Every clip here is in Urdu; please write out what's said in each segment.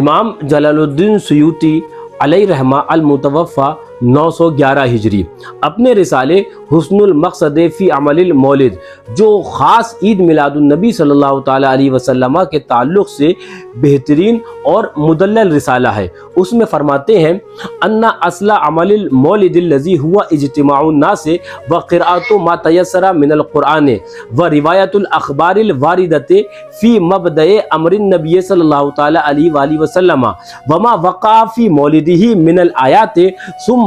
امام جلال الدین سیوطی علیہ رحمہ المتوفا 911 ہجری اپنے رسالے حسن المقصد فی عمل المولد جو خاص عید میلاد النبی صلی اللہ تعالی علیہ وسلم کے تعلق سے بہترین اور مدلل رسالہ ہے، اس میں فرماتے ہیں ان اصل عمل المولد الذی هو اجتماع الناس وقراءۃ ما تیسر من القرآن وروایت الاخبار الواردۃ فی مبدأ امر النبی صلی اللہ تعالی علیہ وآلہ وسلم وما وقع فی مولدہ من الآیات ثم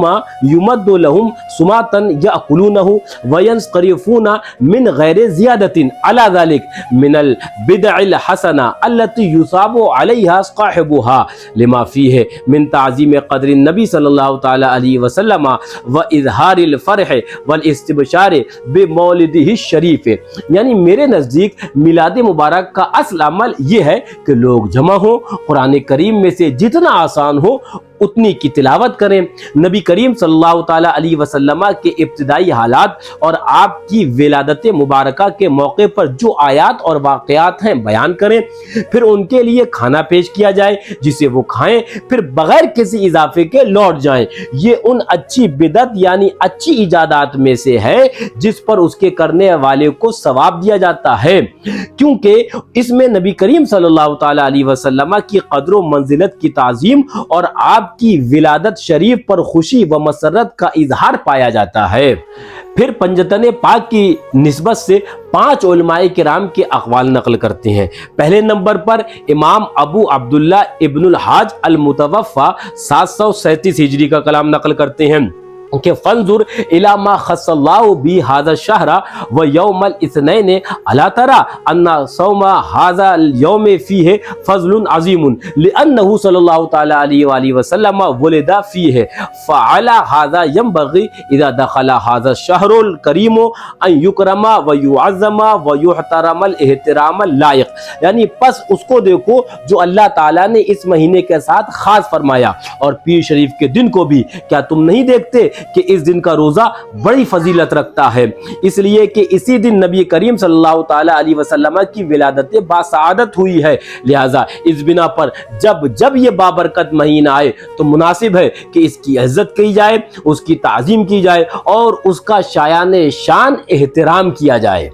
یمد لهم سماتا یأکلونه وینصرفون من غیر زیادۃ علی ذلک من البدع الحسنہ التي یصاب علیہا صاحبها لما فیہ من تعظیم قدر النبی صلی اللہ تعالی علیہ وسلم واظہار الفرح والاستبشار بمولدہ الشریف۔ یعنی میرے نزدیک میلاد مبارک کا اصل عمل یہ ہے کہ لوگ جمع ہوں، قرآن کریم میں سے جتنا آسان ہو اتنی کی تلاوت کریں، نبی کریم صلی اللہ تعالی علیہ وسلم کے ابتدائی حالات اور آپ کی ولادت مبارکہ کے موقع پر جو آیات اور واقعات ہیں بیان کریں، پھر ان کے لیے کھانا پیش کیا جائے جسے وہ کھائیں، پھر بغیر کسی اضافے کے لوٹ جائیں۔ یہ ان اچھی بدعت یعنی اچھی ایجادات میں سے ہے جس پر اس کے کرنے والے کو ثواب دیا جاتا ہے، کیونکہ اس میں نبی کریم صلی اللہ تعالی علیہ وسلم کی قدر و منزلت کی تعظیم اور آپ کی ولادت شریف پر خوشی و مسرت کا اظہار پایا جاتا ہے۔ پھر پنجتن پاک کی نسبت سے 5 علماء کرام کے اقوال نقل کرتے ہیں۔ پہلے نمبر پر امام ابو عبداللہ ابن الحاج المتوفا 737 ہجری کا کلام نقل کرتے ہیں کہ فانظر الی ما خص اللہ بهذا الشهر ویوم الاثنین الا ترى ان صوم هذا اليوم فيه فضل عظیم لانه صلی اللہ تعالی علیہ وآلہ وسلم ولد فيه فعلى هذا ينبغي اذا دخل هذا الشهر الكريم ان يكرم ويعظم ويحترم الاحترام اللائق۔ یعنی پس اس کو دیکھو جو اللہ تعالی نے اس مہینے کے ساتھ خاص فرمایا، اور پیر شریف کے دن کو بھی کیا تم نہیں دیکھتے کہ اس دن کا روزہ بڑی فضیلت رکھتا ہے، اس لیے کہ اسی دن نبی کریم صلی اللہ تعالی علیہ وسلم کی ولادت باسعادت ہوئی ہے۔ لہٰذا اس بنا پر جب یہ بابرکت مہینہ آئے تو مناسب ہے کہ اس کی عزت کی جائے، اس کی تعظیم کی جائے اور اس کا شایان شان احترام کیا جائے۔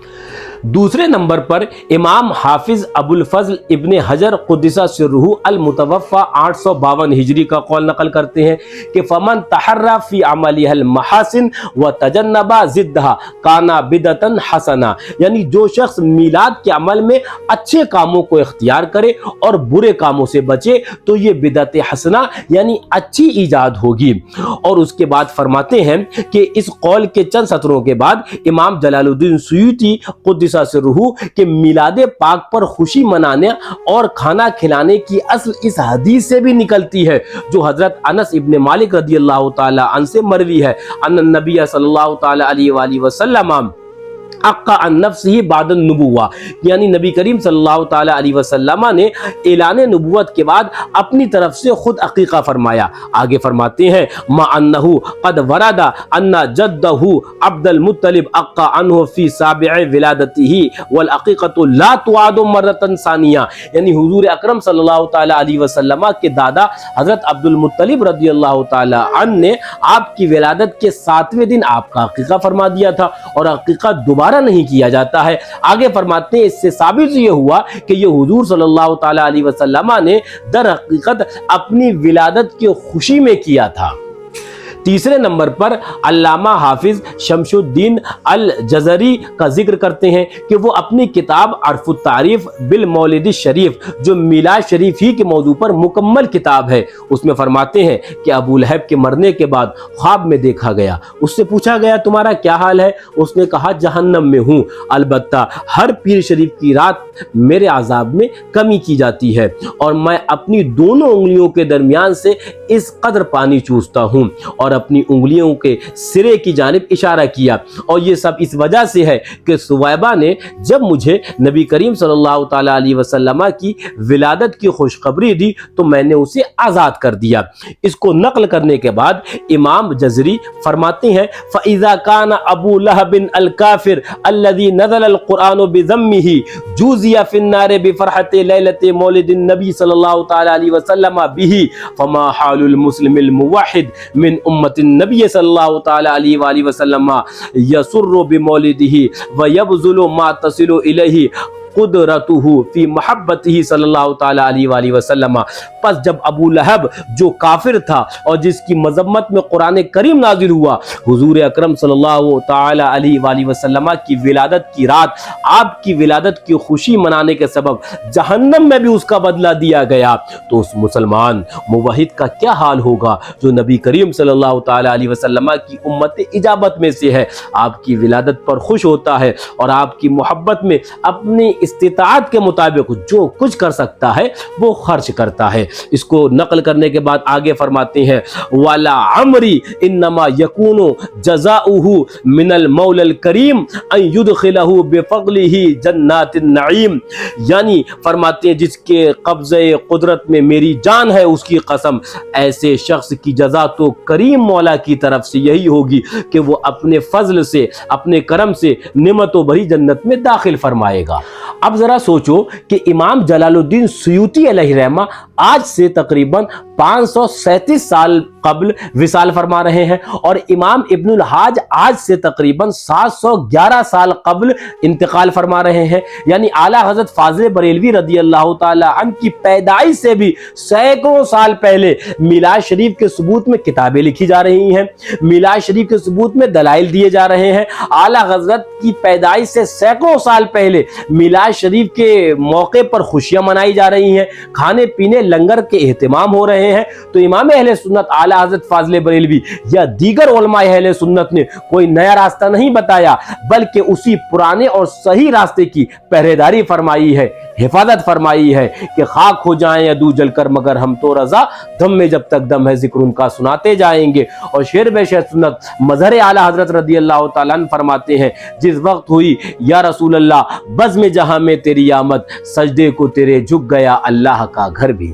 دوسرے نمبر پر امام حافظ ابو الفضل ابن حجر قدس سرہ المتوفا 852 ہجری کا قول نقل کرتے ہیں کہ فمن تحرى في عملها المحاسن وتجنب ضدها كان بدعتا حسنہ۔ یعنی جو شخص میلاد کے عمل میں اچھے کاموں کو اختیار کرے اور برے کاموں سے بچے تو یہ بدعت حسنہ یعنی اچھی ایجاد ہوگی۔ اور اس کے بعد فرماتے ہیں کہ اس قول کے چند سطروں کے بعد امام جلال الدین سیوطی قدس سرہ کہ میلاد پاک پر خوشی منانے اور کھانا کھلانے کی اصل اس حدیث سے بھی نکلتی ہے جو حضرت انس ابن مالک رضی اللہ تعالی عنہ سے مروی ہے ان النبی صلی اللہ تعالی علیہ وآلہ وسلم عقا عن نفسہ بعد النبوہ، یعنی نبی کریم صلی اللہ تعالی علیہ وسلم نے اعلان نبوت کے بعد اپنی طرف سے خود عقیقہ فرمایا۔ آگے فرماتے ہیں ما انہ قد ورد ان جدہ عبد المطلب عقا عنہ فی سابع ولادتہ والعقیقۃ لا تعاد مرۃ ثانیہ۔ یعنی حضور اکرم صلی اللہ تعالی علیہ وسلم کے دادا حضرت عبد المطلب رضی اللہ تعالی عنہ نے آپ کی ولادت کے 7ویں دن آپ کا عقیقہ فرما دیا تھا، اور عقیقہ دوبارہ نہیں کیا جاتا ہے۔ آگے فرماتے ہیں اس سے ثابت یہ ہوا کہ یہ حضور صلی اللہ تعالی علیہ وسلم نے در حقیقت اپنی ولادت کی خوشی میں کیا تھا۔ تیسرے نمبر پر علامہ حافظ شمس الدین الجزری کا ذکر کرتے ہیں کہ وہ اپنی کتاب عرف التعریف بالمولد الشریف جو میلاد شریف ہی کے موضوع پر مکمل کتاب ہے، اس میں فرماتے ہیں کہ ابو لہب کے مرنے کے بعد خواب میں دیکھا گیا، اس سے پوچھا گیا تمہارا کیا حال ہے؟ اس نے کہا جہنم میں ہوں، البتہ ہر پیر شریف کی رات میرے عذاب میں کمی کی جاتی ہے اور میں اپنی دونوں انگلیوں کے درمیان سے اس قدر پانی چوستا ہوں، اور اپنی انگلیوں کے سرے کی جانب اشارہ کیا، اور یہ سب اس وجہ سے ہے کہ ثویبہ نے جب مجھے نبی کریم صلی اللہ تعالیٰ علیہ وسلم کی ولادت کی خوشخبری دی تو میں نے اسے آزاد کر دیا۔ اس کو نقل کرنے کے بعد امام جزری فرماتے ہیں فَإِذَا كَانَ أَبُو لَهَبٍ الْكَافِرُ الَّذِي نَزَلَ الْقُرْآنُ بِذَمِّهِ جُوزِيَ فِي النَّارِ بِفَرْحَةِ لَيْلَةِ مَوْلِدِ النَّبِيِّ صلی اللہ تعالیٰ علیہ وسلم بِهِ فَمَا حَالُ الْمُسْلِمِ الْمُوَحِّدِ مِنْ أُمَّةِ النَّبِيِّ صلی اللہ تعالیٰ علیہ وآلہ وسلم يَسُرُّ بِمَوْلِدِهِ وَيَبْذُلُ مَا تَصِلُ إِلَيْهِ قدرتہ فی محبتہ صلی اللہ تعالیٰ علیہ وآلہ وسلم۔ پس جب ابو لہب جو کافر تھا اور جس کی مذمت میں قرآن کریم نازل ہوا، حضور اکرم صلی اللہ تعالیٰ علیہ وآلہ وسلم کی ولادت کی رات آپ کی ولادت کی خوشی منانے کے سبب جہنم میں بھی اس کا بدلہ دیا گیا، تو اس مسلمان موحد کا کیا حال ہوگا جو نبی کریم صلی اللہ تعالیٰ علیہ وسلم کی امت اجابت میں سے ہے، آپ کی ولادت پر خوش ہوتا ہے اور آپ کی محبت میں اپنی استطاعت کے مطابق جو کچھ کر سکتا ہے وہ خرچ کرتا ہے۔ اس کو نقل کرنے کے بعد آگے فرماتے ہیں وَلَا عَمْرِي إِنَّمَا يَكُونُ جَزَاؤُهُ مِنَ الْمَوْلَى الْكَرِيمِ أَن يُدْخِلَهُ بِفَضْلِهِ جَنَّاتِ النَّعِيمِ، یعنی فرماتے ہیں جس کے قبضہ قدرت میں میری جان ہے اس کی قسم، ایسے شخص کی جزا تو کریم مولا کی طرف سے یہی ہوگی کہ وہ اپنے فضل سے اپنے کرم سے نعمتوں بھری جنت میں داخل فرمائے گا۔ اب ذرا سوچو کہ امام جلال الدین سیوطی علیہ رحمہ آج سے تقریباً 537 سال قبل وصال فرما رہے ہیں، اور امام ابن الحاج آج سے تقریباً 711 سال قبل انتقال فرما رہے ہیں، یعنی اعلیٰ حضرت فاضل بریلوی رضی اللہ تعالی عنہ کی پیدائش سے بھی سینکڑوں سال پہلے میلاد شریف کے ثبوت میں کتابیں لکھی جا رہی ہیں، میلاد شریف کے ثبوت میں دلائل دیے جا رہے ہیں۔ اعلیٰ حضرت کی پیدائش سے سینکڑوں سال پہلے میلاد شریف کے موقع پر خوشیاں منائی جا رہی ہیں، کھانے پینے لنگر کے اہتمام ہو رہے ہیں، تو امام اہل سنت اعلیٰ حضرت فاضل بریلوی یا دیگر علماء اہل سنت نے کوئی نیا راستہ نہیں بتایا، بلکہ اسی پرانے اور صحیح راستے کی پہریداری فرمائی ہے، حفاظت فرمائی ہے کہ خاک ہو جائیں یا دو جل کر مگر ہم تو رضا، دم میں جب تک دم ہے ذکر ان کا سناتے جائیں گے۔ اور شعر بے شعر سنت مظہر اعلیٰ حضرت رضی اللہ تعالیٰ عنہ فرماتے ہیں جس وقت ہوئی یا رسول اللہ بزم جہاں میں تیری آمد، سجدے کو تیرے جھک گیا اللہ کا گھر بھی۔